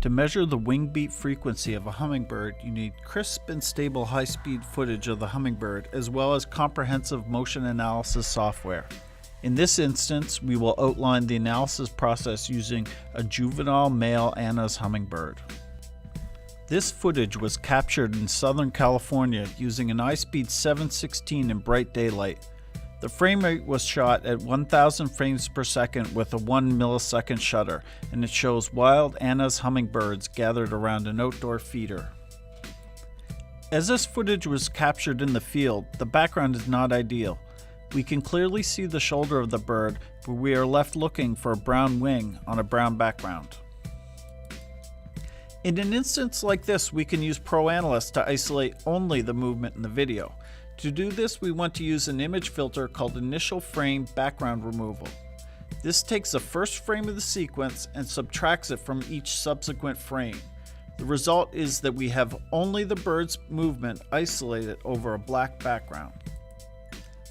To measure the wing beat frequency of a hummingbird, you need crisp and stable high-speed footage of the hummingbird, as well as comprehensive motion analysis software. In this instance, we will outline the analysis process using a juvenile male Anna's hummingbird. This footage was captured in Southern California using an iSpeed 716 in bright daylight. The frame rate was shot at 1000 frames per second with a 1 millisecond shutter, and it shows wild Anna's hummingbirds gathered around an outdoor feeder. As this footage was captured in the field, the background is not ideal. We can clearly see the shoulder of the bird, but we are left looking for a brown wing on a brown background. In an instance like this, we can use ProAnalyst to isolate only the movement in the video. To do this, we want to use an image filter called Initial Frame Background Removal. This takes the first frame of the sequence and subtracts it from each subsequent frame. The result is that we have only the bird's movement isolated over a black background.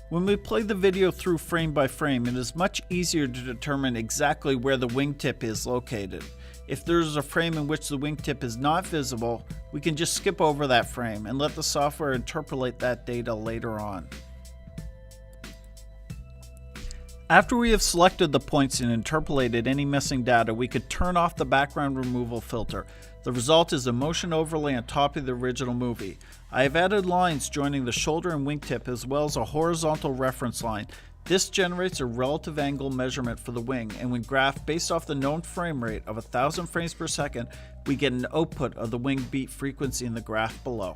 When we play the video through frame by frame, it is much easier to determine exactly where the wingtip is located. If there is a frame in which the wingtip is not visible, we can just skip over that frame and let the software interpolate that data later on. After we have selected the points and interpolated any missing data, we could turn off the background removal filter. The result is a motion overlay on top of the original movie. I have added lines joining the shoulder and wingtip as well as a horizontal reference line. This generates a relative angle measurement for the wing, and when graphed based off the known frame rate of 1000 frames per second, we get an output of the wing beat frequency in the graph below.